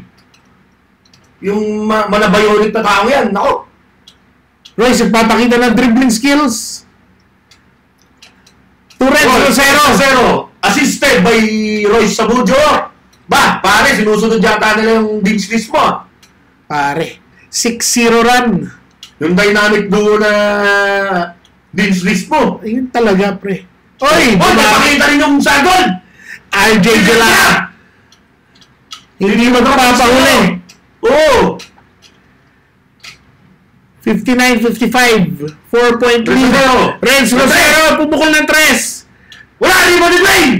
Yung malabayonik na tao yan. Nako. Royce, nagpapakita ng dribbling skills. Renzo Cero. Assisted by Royce Sabudio. Pare, sinusunod yata nila yung bench list mo. Pare, 6-0 run. Yung dynamic duo na bench list mo. Ayun talaga, pre. Napakita rin yung sagol. RJ De Lara. Hindi magpapahuli. 59-55. 4-point lead. Renzo Cero, pumukol ng 3. Wala, rebound ni Dwayne.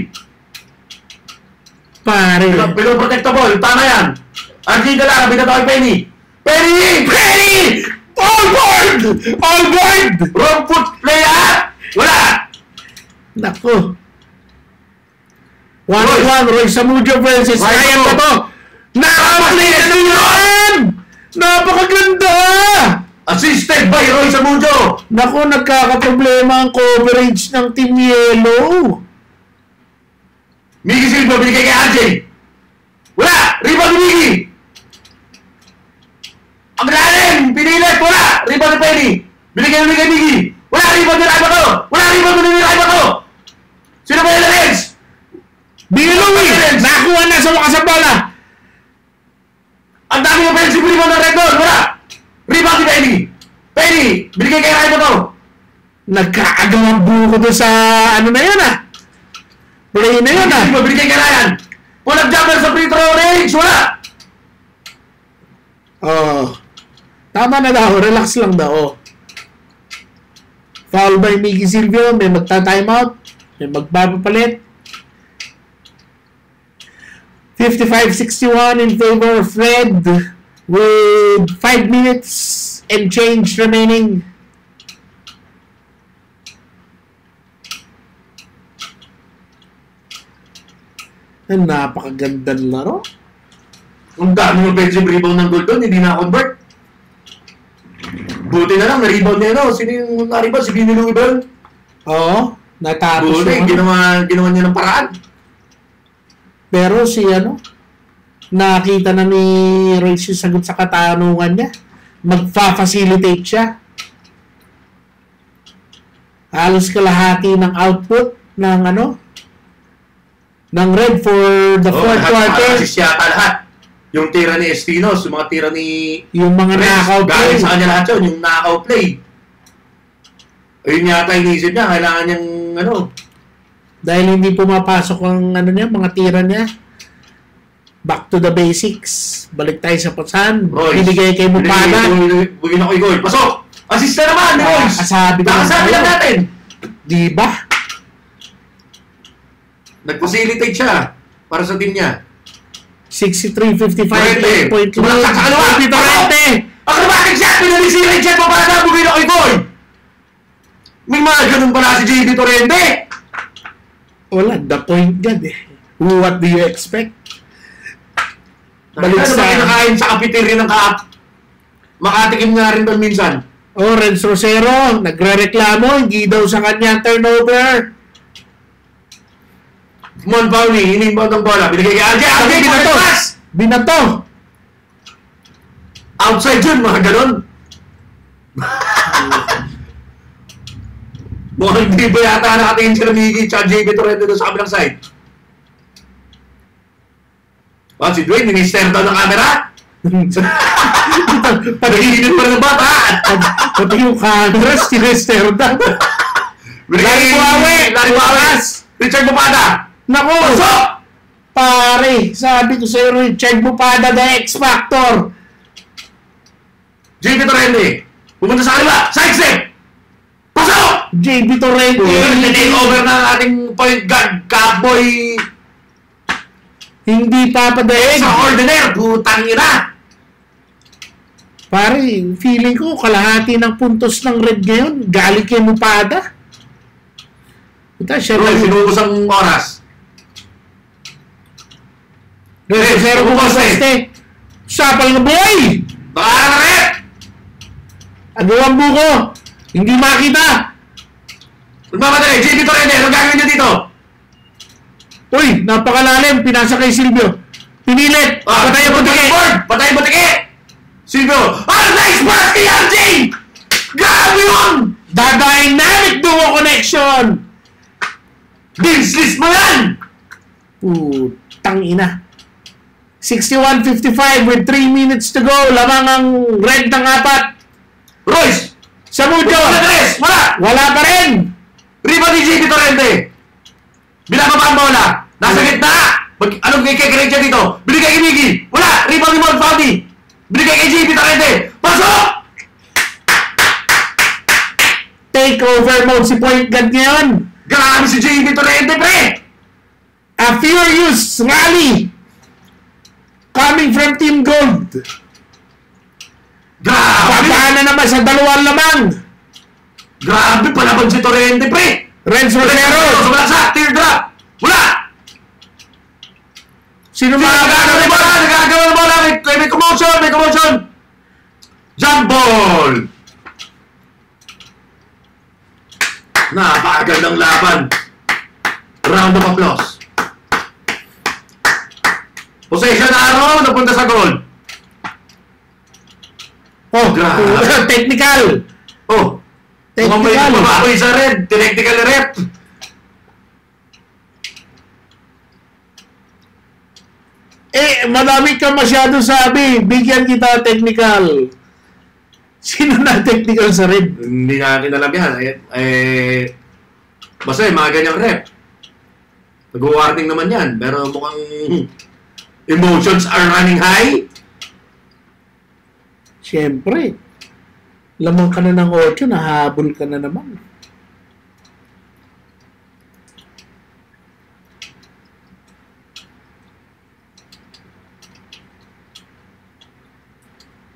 Pare. Pinoprotectable, tama yan. RJ De Lara, binaba kay Penny. Penny! All board! All board! Wrong foot play up! Wala! Naku. 1-1, Roy Samudio versus Right Ryan to. Bato. Nakaplay na naman! Napakaganda! Assisted by Roy Samudio! Naku, nagkakaproblema ang coverage ng Team Yellow. Miggy Silva, binigay kay RJ. Wala! Rebound ni Miggy! Ang lalim! Pinilit! Wala! Rebound ni Penny! Binigay kay Miggy! Wala! Rebound ni Raibato! Wala! Rebound ni Raibato! Sino ba yung Reds? Biluwi! Nakuha na sa wakas ang bola! Ang dami ng offensive rebound ng Red Bull! Wala! Rebound ni Penny! Penny! Binigay kay Raibato! Nagkaagawang buko doon sa ano na yun play na yun Miggy Silva, binigay kay Ryan! Walang jumper sa free throw range! Wala! Oh. Tama na daw, relax lang daw. Foul by Miggy Silvio, may magta-timeout, may magpapapalit. 55-61 in favor of Red with 5 minutes and change remaining. Ang napakagandang laro. Ang dami ng offensive rebound ng goal doon, hindi na-convert. Buti na lang, na-rebound niya, no? Sino yung na-rebound? Si Vinny Louis ba yun? Oo, natapos Buti, yung ginawa niya ng paraan. Pero si nakita na ni Royce yung sagot sa katanungan niya. Magfa-facilitate siya. Halos kalahati ng output ng ng Red for the fourth quarter. Assist yata lahat. Yung tira ni Estinos, yung mga tira ni... Yung mga knockout play. Galing sa kanya lahat yun, yung knockout play. Ayun yata inisip niya, kailangan niyang Dahil hindi pumapasok ang mga tira niya. Back to the basics. Balik tayo sa pasan. Binigay kay Mupana. Bugin ako Igoy. Pasok! Assist na naman ni Royce! Kasabi ko Nakasabi lang natin! Di ba? Nag-facilitate siya para sa team niya. 63-55 Torrente! point Sumaksak sa kalawa! lead. Torrente! Acrobatic shot! Pinalisirate siya pa para bugin ako Igoy! May mga ganun pala si JD Torrente! Wala, the point God eh. What do you expect? Balik sa kinakain sa cafeteria ng Kaap. Makatikim nga rin doon minsan. Renz Rosero, nagre-reklamo, hindi daw sa kanya turnover. Mon Pauli, inimbot ang bola. Binigay kay RJ. RJ, Binato! Outside yun, mga ganun. Mukhang hindi ba yata nakatingin sila Miggy at JB Torrente doon sa kabilang side? Si Dwayne, minister daw ng camera. Pag-iinit pa rin ng bata. Pati yung camera, sinester daw. Larry Buawas. Richard Bupada. Naku! Pasok! Pare, sabi ko sa'yo, Richard Bupada, the X-Factor. JB Torrente. Pumunta sa kanila. Side step. Pasok! JB Torrente. Take over ng ating point guard. Cowboy. Hindi papadaig. Sa ordinaire. Putang ina. Pare, feeling ko kalahati ng puntos ng Red ngayon galing kay Mupada. Ito, siya Roy, sinubos ang oras. Zero po kasi. Sapal na boy! Baka na rin! Agawang buko! Hindi makita! Magmamadali, JB Torrente, anong gagawin niya dito? Uy, napakalalim. Pinasa kay Silvio. Pinilit. Patay ang butike. Patay ang butike! Silvio, nice pass kay RJ! Grabe yun! The dynamic duo connection! Dinslis mo yan! Putang ina. 61-55 with 3 minutes to go. Lamang ang Red ng 4. Royce! Samudio! Wala! Wala pa rin! Rebound ni JB Torrente! Binababa ang bola! Nasa gitna! Anong kay siya dito? Binigay kay Miggy! Wala! Rebound ni Mon Fauci! Binigay kay JB Torrente! Pasok! Takeover mode si point guard ngayon. Grabe si JB Torrente, pre! A furious rally coming from Team Gold. Grabe! Paano naman sa dalawang lamang? Grabe, palaban si Torrente, pre! Renzo Rosero! Sumalaksa! Teardrop! Wala! Sino Nagagawa ng bola! Nagagawa ng bola! May commotion! May commotion! Jump ball! Napakagandang laban. Round of applause. Possession arrow, napunta sa goal. Oh, Grabe. technical! Oh, mukhang may Technical! babawi sa red. Technical rep. Madami ka masyado sabi. Bigyan kita technical. Sino na technical sa red? Hindi natin alam yan. Basta mga ganyang rep. Nag-warning naman yan. Pero mukhang emotions are running high. Siyempre. Lamang ka na ng 8, nahabol ka na naman.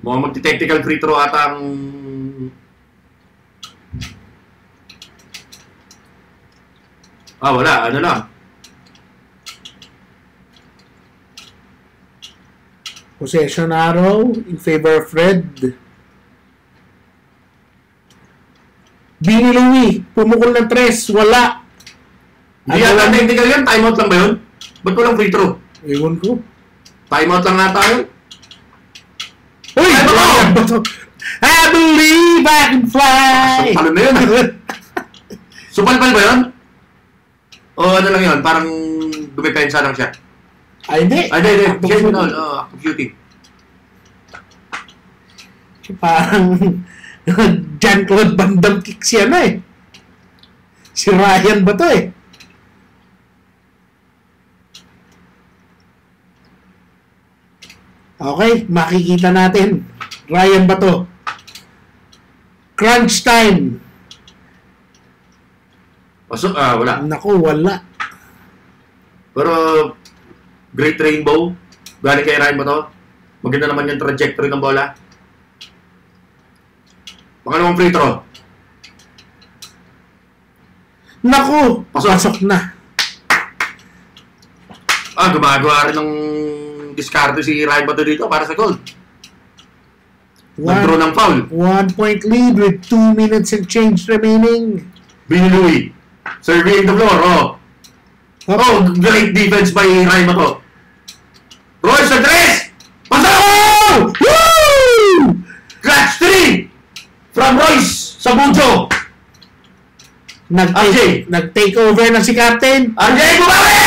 Mukhang magti-technical free throw ata ang... wala. Ano lang. Possession arrow in favor of red. Bini Louie, pumukol ng 3, wala. Hindi yata technical yan. Timeout lang ba yun? Ba't walang free throw? Ewan ko. Timeout lang ata yun. Uy! Ay, bato! I believe I can fly! Talo na yun. Supalpal ba yun? O ano lang yun? Parang dumipensa lang siya. Ay, hindi. Hindi. Siya yun. Active shooting. Parang Jean-Claude Van Damme kicks yan eh. Si Ryan ba to eh? Okay, makikita natin. Ryan ba to? Crunch time. Pasok, wala. Naku, wala. Pero, Great Rainbow. Galing kay Ryan ba to? Maganda naman yung trajectory ng bola. Pangalawang free throw. Naku, Pasok. pasok na. Gumagawa rin ng diskarte si Ryan Bato dito para sa goal. Nag-draw ng foul. 1 point lead with 2 minutes and change remaining. Bini Louie. Surveying the floor. Great defense by Ryan Bato. Royce sa tres! Pasok! Woo! Clutch 3! From Royce sa Bujo. RJ. Nag-take over na si Captain. RJ, bumawi!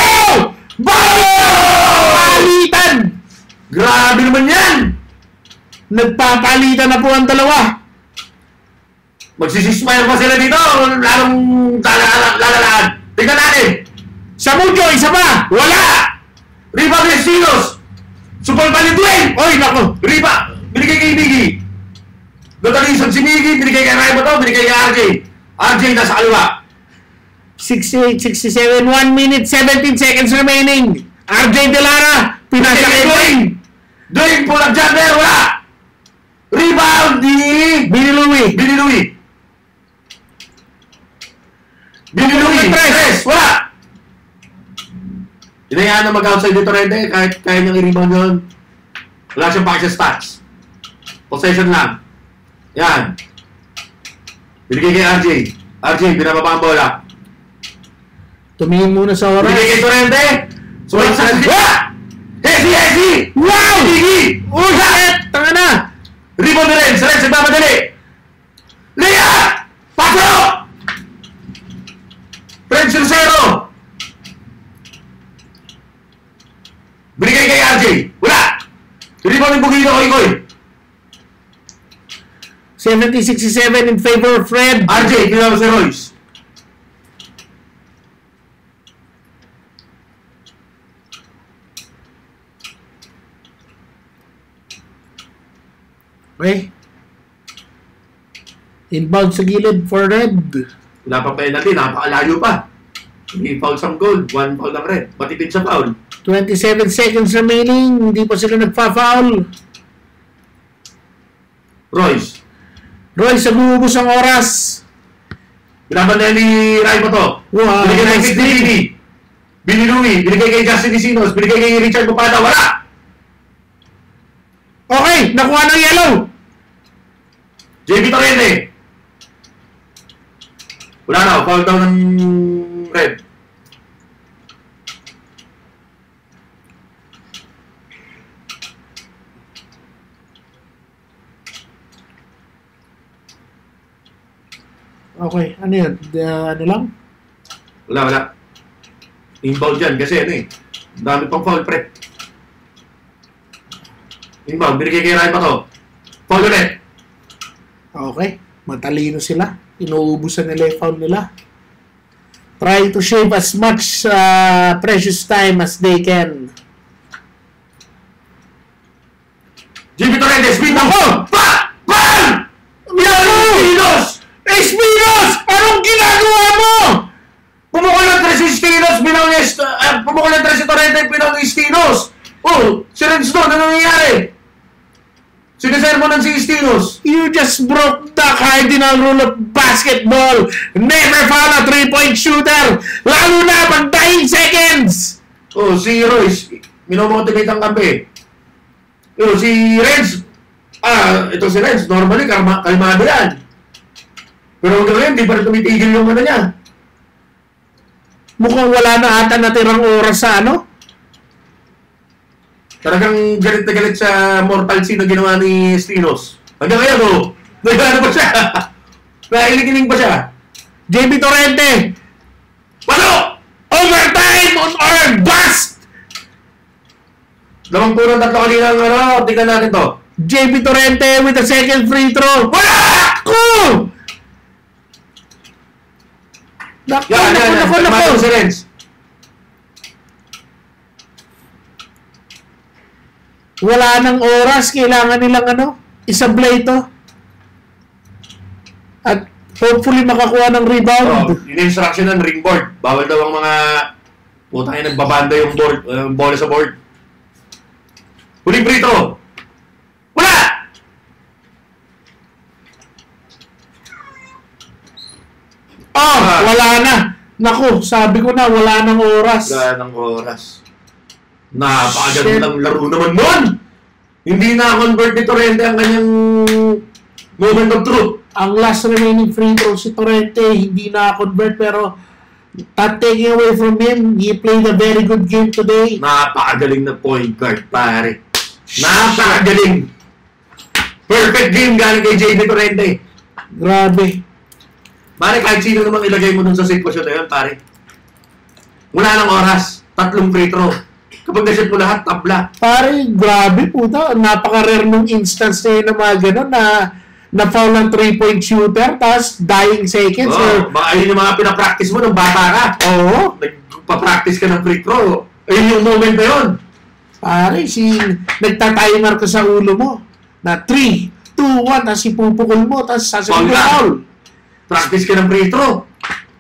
Palitan! Grabe naman yan! Nagpapalitan na po ang dalawa. Magsisismile pa sila dito. Lalong lalalaan. Tingnan natin. Sa Mujo, isa pa. Wala! Riba Vestinos! Supal pa ni Dwayne! Oy, nako. Riba! Binigay kay Miggy. Notalisyon si Miggy. Binigay kay Ryan Bato. Binigay kay RJ. RJ nasa kaliwa. 68, 67, 1 minute, 17 seconds remaining. RJ Delara, pinasa kay Dwayne. Dwayne pulang dyan. Wala! Rebound ni Bini Louie. Bini Louie. Bini Louie. Tres. Wala! Hinayaan na mag-outside dito Rende. Kahit kaya niyang i-rebound yun. Wala siyang pakis sa stats. Possession lang. Yan. Binigay kay RJ. RJ, binababa ang bola. Tumingin muna sa oras. Binigay kay Torrente. Sumalat sa gitna. Hesi! Wow! Biggie! Oh, shit! Tanga na! Rebound na rin. Sa rin, nagmamadali. Lea! Pasok! French Rosero! Binigay kay RJ. Wala! Rebound yung Bugino kay Koy. 70-67 in favor of Fred. RJ, pinalo si Royce. Okay. Inbound sa gilid for Red. Wala pang penalty, napakalayo pa. Hindi foul sa goal, 1 foul ng red. Matipid sa foul. 27 seconds remaining. Hindi pa sila nagpa-foul. Royce. Royce, nag-uubos ang oras. Binaban ni Rai mo to. Wow, Binigay kay nice Kid Dini. Billy Louie. Binigay kay Justin Isinos. Binigay kay Richard Bupada. Wala! Okay, nakuha ng yellow. JB Torrente. Wala na. Foul down ng red. Okay, ano yun? Ano lang? Wala. Inbound yan kasi ano eh. Dami pang foul, pre. Inbound. Binigay kay Rai mo to. Foul ulit. Okay, matalino sila. Inuubusan nila yung foul nila. Try to shave as much precious time as they can. JB Torrente, speed ako! Bang! Espinos! Espinos! Anong ginagawa mo? Pumukol ng 3 si Espinos, pumukol ng 3 si Torrente, pinang Espinos! Oh, si Renz doon, ano nangyayari? Sinasermo ng si Espinos. You just broke the cardinal rule of basketball. Never foul a 3-point shooter. Lalo na pag 9 seconds. Oh, si Royce, minomotivate ang kampi. Oh, si Renz, ito si Renz, normally kalmado yan. Pero hanggang ngayon, di pa rin tumitigil yung ano niya. Mukhang wala na ata natirang oras sa ano? Talagang galit na galit sa mortal sin na ginawa ni Espinos. Hanggang ngayon, oh, nagano pa siya. Nailigiling pa siya. JB Torrente! Pasok! Overtime or bust! 2 turang 3 kanina ang ano, tingnan natin to. JB Torrente with the second free throw. Wala! Naku! Naku! Naku! Si Renz. Wala nang oras. Kailangan nilang ano, isablay ito. At hopefully makakuha ng rebound. In-instruction ng ring board. Bawal daw ang mga putang ina nagbabanda yung board, bola sa board. Huling free throw. Wala! Wala na. Naku, sabi ko na, wala nang oras. Wala nang oras. Napakagandang laro naman nun! Hindi na-convert ni Torrente ang kanyang moment of truth. Ang last remaining free throw si Torrente, hindi na-convert pero not taking away from him, he played a very good game today. Napakagaling na point guard, pare. Napakagaling! Perfect game galing kay JB Torrente. Grabe. Pare, kahit sino namang ilagay mo dun sa sitwasyon na yun, pare. Wala nang oras. 3 free throw. Kapag nasit mo lahat, tabla. Pare, grabe puta. Napaka-rare nung instance na yun na mga gano'n na foul ng 3-point shooter tapos dying seconds. Baka yun yung mga pinapractice mo nung bata ka. Oo. Nagpa-practice ka ng free throw. Ayun yung moment na yun. Pare, nagtatimer ka sa ulo mo na 3, 2, 1 tapos ipupukol mo tapos sasabihin mo foul. Practice ka ng free throw.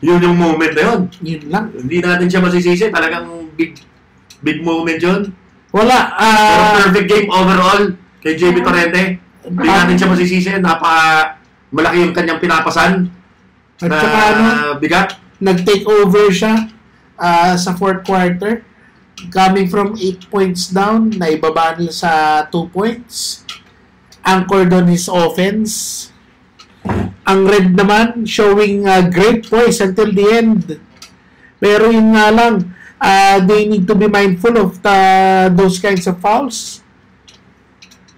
Yun yung moment na yun. Yun lang. Hindi natin siya masisisi. Talagang big moment yun. Wala. Pero perfect game overall kay JB Torrente. Hindi natin siya masisisi. Malaki yung kanyang pinapasan. At saka bigat. Nag-take over siya sa 4th quarter. Coming from 8 points down, naibaba nila sa 2 points. Anchored on his offense. Ang Red naman, showing great poise until the end. Pero yun nga lang, they need to be mindful of those kinds of fouls.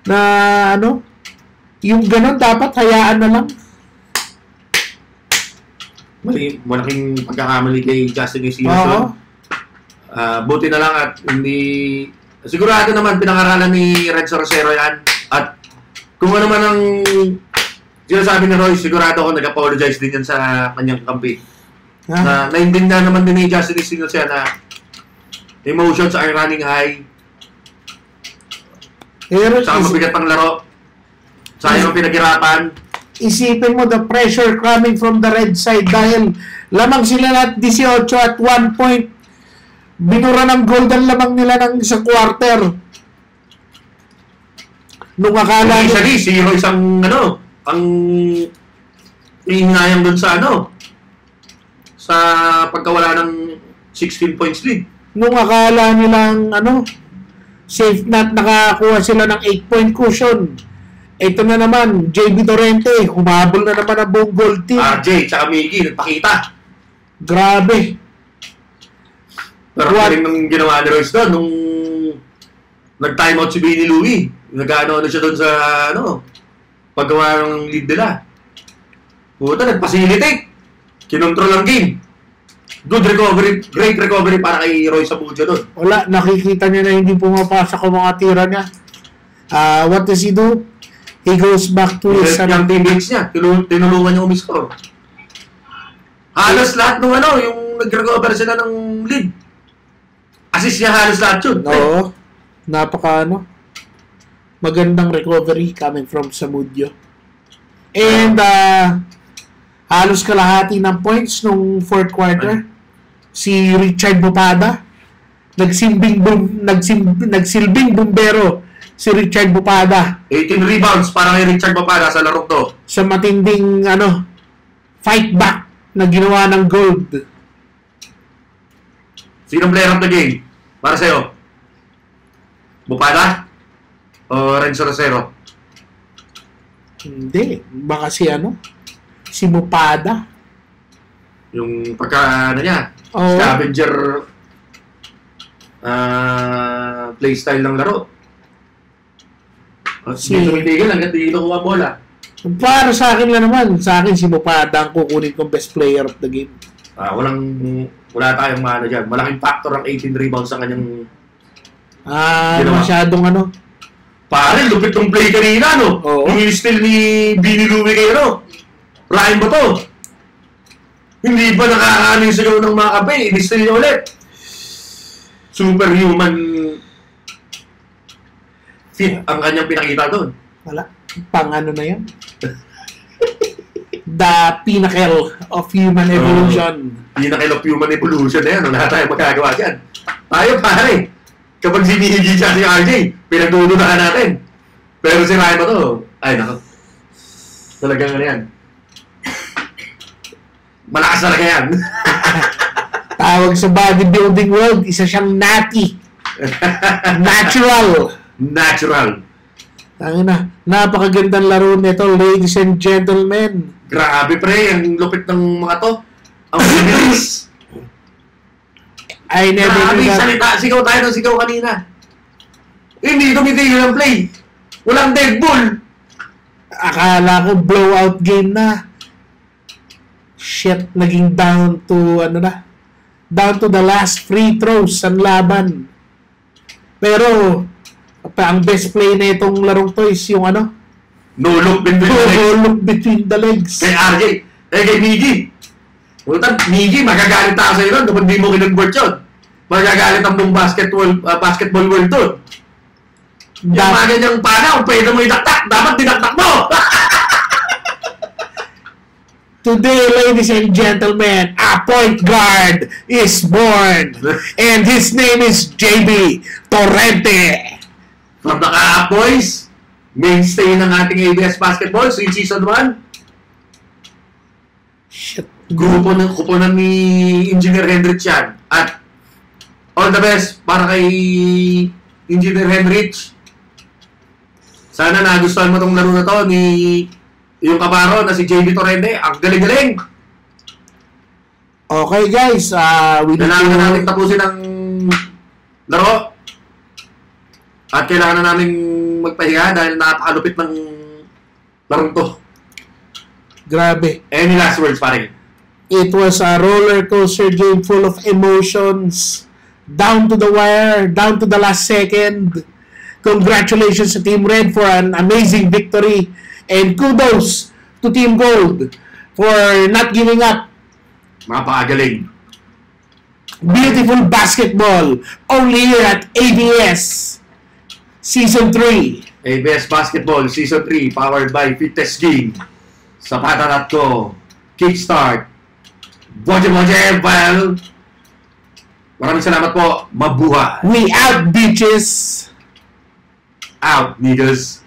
Na yung ganun dapat hayaan na lang. Malaking pagkakamali kay Justin Isinos. Buti na lang at hindi... Sigurado naman pinangaralan ni Renzo Rosero yan. At kung ano man ang sinasabi ni Roy, sigurado ako nag-apologize din yan sa kanyang kampi. Na naintindihan naman din ni Justin Isinos yan na emotions are running high. Saka mabigat ang laro. Sayang ang pinaghirapan. Isipin mo the pressure coming from the red side dahil lamang sila at 18 at 1 point. Binura ng golden lamang nila ng isang quarter. Nung akala Initially, si Royce ang hinayang doon sa sa pagkawala ng 16 points lead. nung akala nilang safe na nakakuha sila ng 8-point cushion. Ito na naman, JB Torrente, humabol na naman ang buong gold team. RJ, tsaka Miggy, nagpakita. Grabe. Pero rin nung ginawa ni Royce doon, nung nag-time out si Benny Louie, nag-ano siya doon sa, paggawa ng lead nila. Puta, nag-facilitate. Kinontrol ang game. Good recovery, great recovery para kay Royce Abuja doon. Wala, nakikita niya na hindi pumapasok ang mga tira niya. What does he do? He goes back to his... Yung teammates niya, tinulungan niya umiscore. Halos lahat nung yung nag-recover sila ng lead. Assist niya halos lahat yun. Oo. Napaka magandang recovery coming from Samudio. And halos kalahati ng points nung fourth quarter. Si Richard Bupada nagsilbing bumbero si Richard Bupada. 18 rebounds para kay Richard Bupada sa larong to. Sa matinding fight back na ginawa ng gold. Sinong player of the game? Para sa'yo? Bupada? O Renzo Rosero? Hindi. Baka si Bupada. Yung pagka, niya, scavenger playstyle ng laro. Hindi tumitigil hanggang di nakuha bola. Para sa akin lang naman, sa akin si Bupada ang kukunin kong best player of the game. Wala tayong dyan. Malaking factor ang 18 rebounds sa kanyang masyadong Pare, lupit ng play kanina, Oo. Yung still ni Benny Louie kayo, Ryan ba to? Hindi ba nakakaano yung sigaw ng mga kape? I-still niya ulit. Superhuman fit ang kanyang pinakita doon. Wala. Pang na yan? The pinnacle of human evolution. Pinnacle of human evolution na yan. Wala tayong magagawa dyan. Tayo, pare. Kapag sinihigi siya si RJ, pinagdududahan natin. Pero si Ryan ba to? Ay, nako. Talagang yan. Malakas talaga yan. Tawag sa bodybuilding world, isa siyang natty. Natural. Napakagandang laro nito, ladies and gentlemen. Grabe pre, ang lupit ng mga to. Ang bilis. I never knew that. Sigaw tayo ng sigaw kanina. Hindi tumitigil ang play. Walang dead ball. Akala ko blowout game na. Shit, naging down to the last free throws ang laban. Pero ang best play na itong larong to is yung no look between the legs. Kay RJ, kay Miggy. Puta, Miggy, magagalit ako sa'yo nun kapag di mo kinonvert yun. Magagalit ang buong basketball world doon. Yung mga ganyang pana, kung pwede mo idaktak, dapat dinaktak mo! Today, ladies and gentlemen, a point guard is born. And his name is JB Torrente. From the Kaap Boys, mainstay ng ating ABS Basketball since season 1. Shit. Kupunan ni Engineer Henrich yan. At all the best para kay Engineer Henrich. Sana nagustuhan mo tong laro na to ni yung kabaro na si JB Torrente. Ang galing-galing! Okay guys, kailangan na natin tapusin ang laro. At kailangan na namin magpahinga dahil napakalupit ng larong to. Grabe. Any last words, pare? It was a roller coaster game full of emotions. Down to the wire, down to the last second. Congratulations to Team Red for an amazing victory. And kudos to Team Gold for not giving up. Mapakagaling. Beautiful basketball. Only here at ABS Season 3. ABS Basketball Season 3 powered by Fitness Game. Sapata.co. Kickstart. Boje, well. Maraming salamat po. Mabuhay. We out, bitches. Out, niggas.